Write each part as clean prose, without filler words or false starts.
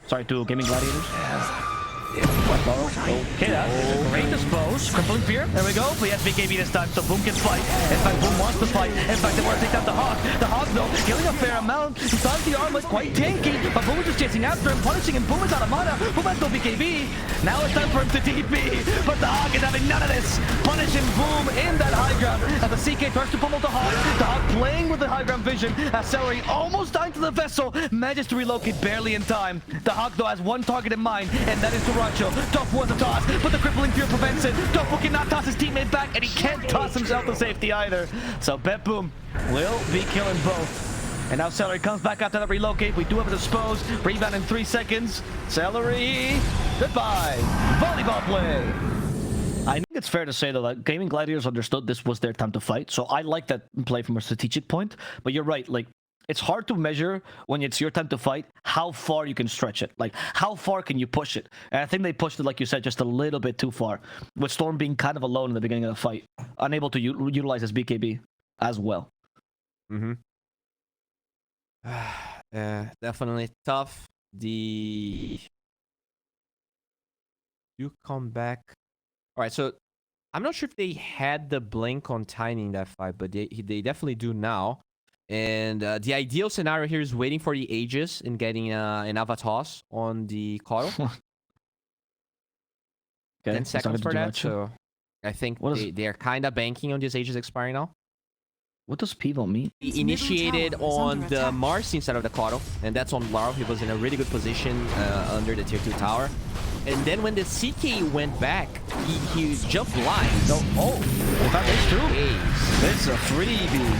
Sorry, to Gaimin Gladiators. Okay, that's great dispose. Crippling Fear. There we go. But yes, BKB this time, so Boom can fight. In fact, Boom wants to fight. In fact, they want to take down the Hawk. The Hawk, though, killing a fair amount. He thought the arm was quite tanky, but Boom is just chasing after him, punishing him. Boom is out of mana. Boom has no BKB. Now it's time for him to TP. But the Hawk is having none of this. Punishing Boom in that high ground. As the CK tries to pummel the Hawk. The Hawk playing with the high ground vision. As Seleri almost dying to the vessel. Manages to relocate barely in time. The Hawk, though, has one target in mind, and that is dyrachyo. tOfu wants a toss, but the crippling fear prevents it. tOfu cannot toss his teammate back, and he can't toss himself to safety either. So BetBoom will be killing both. And now Seleri comes back after that relocate. We do have a dispose. Rebound in 3 seconds. Seleri, goodbye. Volleyball play. I think it's fair to say, though, that Gaimin Gladiators understood this was their time to fight. So I like that play from a strategic point. But you're right, like, it's hard to measure when it's your time to fight how far you can stretch it. Like, how far can you push it? And I think they pushed it, like you said, just a little bit too far. With Storm being kind of alone in the beginning of the fight. Unable to utilize his BKB as well. Definitely tough. You come back. All right, so I'm not sure if they had the blink on timing that fight, but they definitely do now. And the ideal scenario here is waiting for the Aegis and getting an Avatos on the coil. 10 seconds for that, so I think they are kind of banking on this Aegis expiring now. What does Pivo mean? He initiated on the Marci instead of the coil, and that's on Larl. He was in a really good position under the tier 2 tower. And then when the CK went back, he jumped blind. So, in fact, it's true. It's a freebie.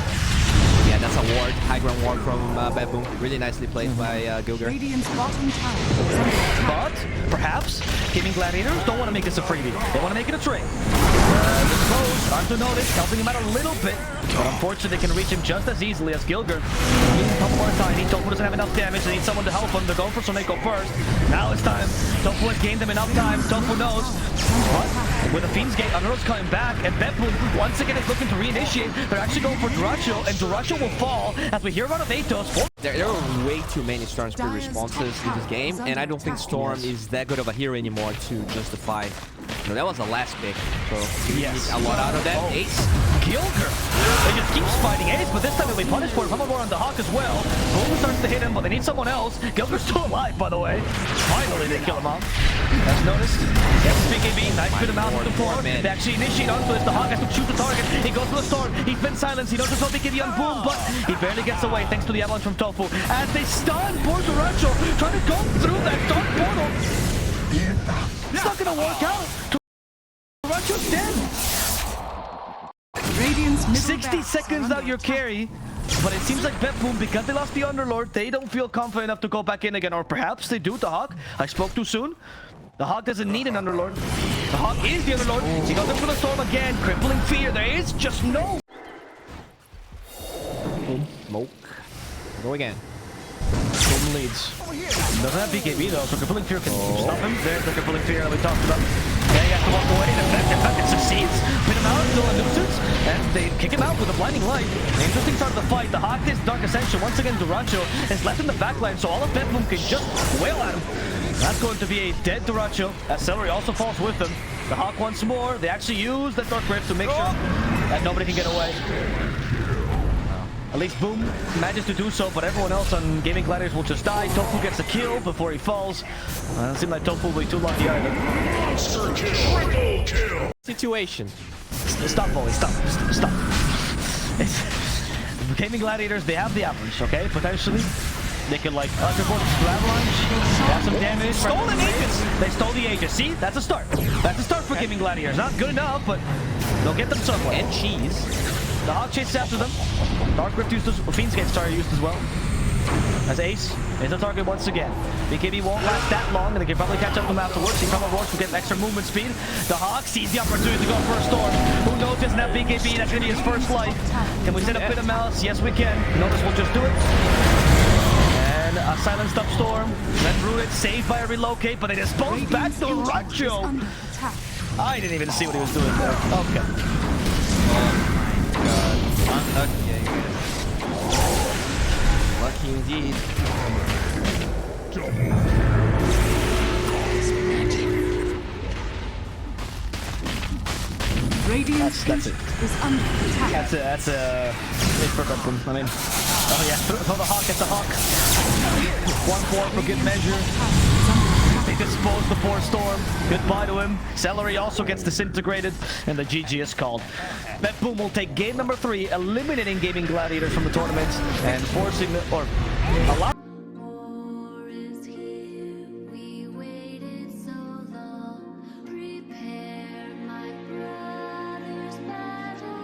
Yeah, that's a ward, high ground ward from BetBoom. Really nicely played by Gilger. But perhaps Gaimin Gladiators don't want to make this a freebie. They want to make it a trade. Hard to notice, helping him out a little bit. But unfortunately, they can reach him just as easily as Gilger. Needs a couple more tiny. tOfu doesn't have enough damage. They need someone to help him. They're going for SoNNeikO first. Now it's time. tOfu has gained them enough time. tOfu knows. But with the Fiend's Gate, Underlord's coming back. And BetBoom once again is looking to reinitiate. They're actually going for dyrachyo. And dyrachyo will fall as we hear about Atos. There are way too many Storm Spirit responses in this game. And I don't think Storm is that good of a hero anymore to justify. No, that was the last pick. So he needs a lot out of that. Ace. Gilger. They just keeps fighting Ace, but this time he'll be punished for it. More on the Hawk as well. Boom starts to hit him, but they need someone else. Gilger's still alive, by the way. Finally, they kill him off. As noticed. Gets BKB. Nice good amount of the form. They actually initiate onto this. The Hawk has to shoot the target. He goes for the Storm. He's been silenced. He knows there's no BKB on Boom, but he barely gets away thanks to the avalanche from tOfu. As they stun poor dyrachyo, trying to go through that dark portal. It's not going to work out. dyrachyo's dead. 60 seconds out your carry, but it seems like BetBoom, because they lost the Underlord, they don't feel confident enough to go back in again, or perhaps they do. The Hawk, I spoke too soon. The Hawk doesn't need an Underlord. The Hawk is the Underlord. He goes in for the Storm again. Crippling Fear. There is just no. Smoke. Go again. Boom leads. Doesn't have BKB though, so Crippling Fear can stop him. There's the Crippling Fear that we talked about. Yeah, he has to walk away. In fact, it succeeds. Pin him out, still a nuisance, and they kick him out with a blinding light. The interesting start of the fight. The Hawk is Dark Ascension. Once again, dyrachyo is left in the backline, so all of BetBoom can just wail at him. That's going to be a dead dyrachyo, as Seleri also falls with him. The Hawk once more. They actually use the Dark Rift to make sure that nobody can get away. At least Boom manages to do so, but everyone else on Gaimin Gladiators will just die. tOfu gets a kill before he falls. Doesn't seem like tOfu will be too lucky either. Monster kill. Triple kill. Situation. Stop, Volley. Stop. Gaimin Gladiators, they have the avalanche, okay? Potentially, they could like underboard the avalanche. They have some damage. Stolen Aegis. They stole the Aegis. See, that's a start. That's a start for Gaimin Gladiators. Not good enough, but they'll get them somewhere. And cheese. The Hawk chases after them. Dark Rift used as Fiend's Gate started used as well. As Ace is the target once again. BKB won't last that long, and they can probably catch up to him afterwards. He probably will get extra movement speed. The Hawk sees the opportunity to go for a Storm. Who knows, doesn't have BKB. That's going to be his first life. Can we set a bit of malice? Yes, we can. Notice we'll just do it. And a silenced up Storm. Then Rooted, saved by a relocate, but they dispose back to dyrachyo. I didn't even see what he was doing there. Okay. Unlucky, I guess. Lucky indeed. Radiant's That's it. is under attack. That's a it for BetBoom. I mean, oh yeah, throw the Hawk at the Hawk. 1-4 for good measure. They dispose the Force Storm. Goodbye to him. Seleri also gets disintegrated, and the GG is called. BetBoom will take game number 3, eliminating Gaimin Gladiators from the tournament and forcing or allow.